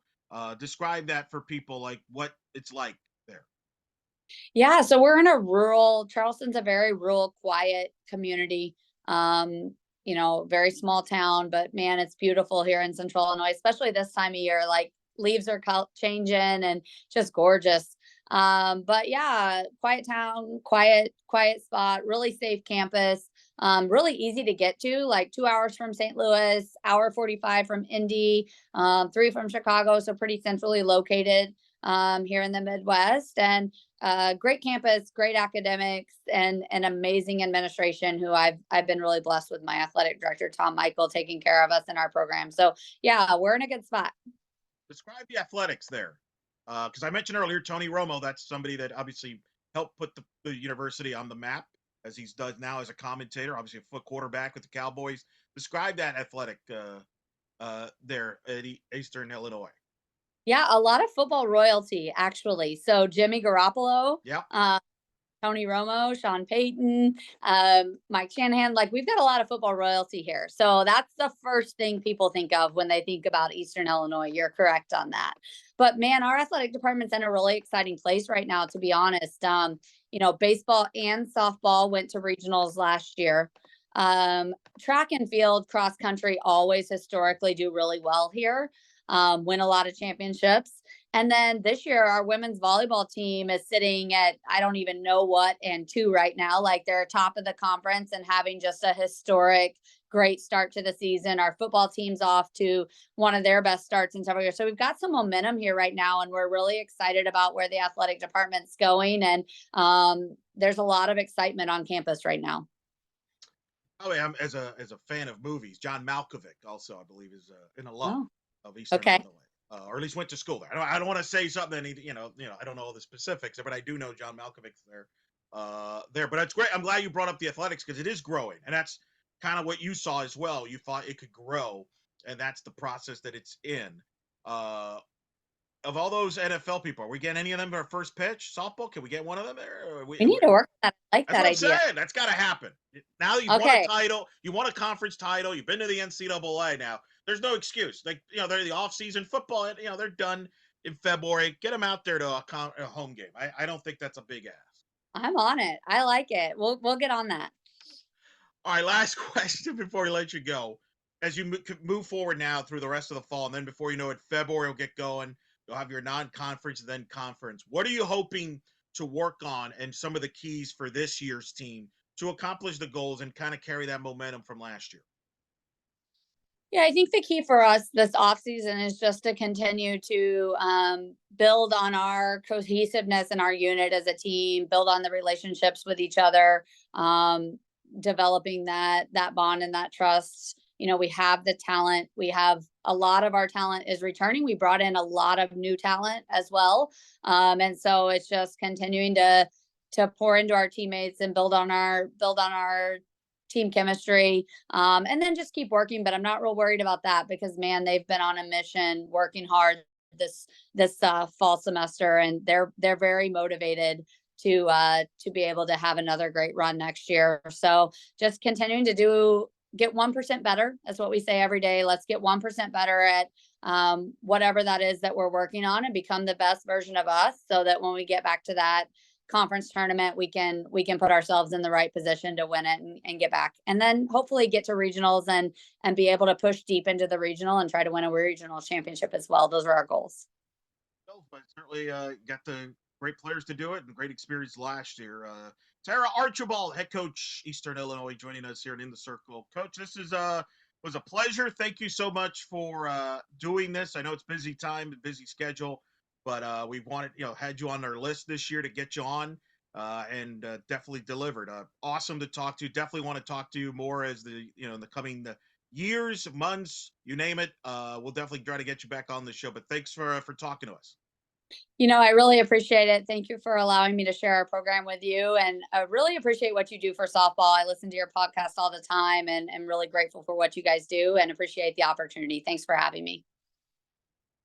Describe that for people, like what it's like there. Yeah, so we're in a rural, Charleston's a very rural, quiet community. Very small town, but man, it's beautiful here in Central Illinois, especially this time of year. Like leaves are changing, and just gorgeous. But yeah, quiet town, quiet spot, really safe campus. Really easy to get to, like 2 hours from St. Louis, hour 45 from Indy, 3 from Chicago, so pretty centrally located here in the Midwest. And great campus, great academics, and an amazing administration, who I've been really blessed with my athletic director, Tom Michael, taking care of us in our program. So yeah, we're in a good spot. Describe the athletics there. Because I mentioned earlier, Tony Romo, that's somebody that obviously helped put the university on the map, as he's does now as a commentator, obviously a foot quarterback with the Cowboys. Describe that athletic there at Eastern Illinois. Yeah, a lot of football royalty, actually. So Jimmy Garoppolo, Yeah. Tony Romo, Sean Payton, Mike Shanahan. Like we've got a lot of football royalty here. So that's the first thing people think of when they think about Eastern Illinois. You're correct on that. But man, our athletic department's in a really exciting place right now, to be honest. Baseball and softball went to regionals last year. Track and field, cross country always historically do really well here, win a lot of championships. And then this year, our women's volleyball team is sitting at, I don't even know what, and 2 right now. Like they're top of the conference and having just a historic, great start to the season. Our football team's off to one of their best starts in several years. So we've got some momentum here right now, and we're really excited about where the athletic department's going. And there's a lot of excitement on campus right now. Oh, yeah, I'm as a fan of movies. John Malkovich also, I believe, is an alum Oh, of Eastern okay. Illinois, or at least went to school there. I don't want to say something that I don't know all the specifics, but I do know John Malkovich there. There, but it's great. I'm glad you brought up the athletics, because it is growing, and that's kind of what you saw as well. You thought it could grow, and that's the process that it's in. Uh, of all those NFL people, are we getting any of them our first pitch softball? Can we get one of them there? We need to work on that. I like That's that what I'm idea. saying. That's got to happen. Now that you've won a Okay. title, you won a conference title, you've been to the NCAA now. There's no excuse. Like, they're the off-season football, they're done in February. Get them out there to a home game. I don't think that's a big ask. I'm on it. I like it. We'll get on that. All right, last question before we let you go. As you move forward now through the rest of the fall, and then before you know it, February will get going. You'll have your non-conference, then conference. What are you hoping to work on and some of the keys for this year's team to accomplish the goals and kind of carry that momentum from last year? Yeah, I think the key for us this off season is just to continue to build on our cohesiveness in our unit as a team, build on the relationships with each other, developing that bond and that trust. You know, we have the talent. We have a lot of our talent is returning. We brought in a lot of new talent as well, and so it's just continuing to pour into our teammates and build on our team chemistry, and then just keep working. But I'm not real worried about that because man, they've been on a mission, working hard this fall semester, and they're very motivated to be able to have another great run next year. So just continuing to get 1% better. That's what we say every day. Let's get 1% better at whatever that is that we're working on and become the best version of us so that when we get back to that conference tournament, we can put ourselves in the right position to win it and get back. And then hopefully get to regionals and be able to push deep into the regional and try to win a regional championship as well. Those are our goals. But certainly got the great players to do it and great experience last year. Tara Archibald, head coach, Eastern Illinois, joining us here in the Circle. Coach, this is was a pleasure. Thank you so much for doing this. I know it's busy time, busy schedule, but we wanted, had you on our list this year to get you on, and definitely delivered. Awesome to talk to. Definitely want to talk to you more as in the coming years, months, you name it. We'll definitely try to get you back on the show. But thanks for talking to us. I really appreciate it. Thank you for allowing me to share our program with you. And I really appreciate what you do for softball. I listen to your podcast all the time and am really grateful for what you guys do and appreciate the opportunity. Thanks for having me.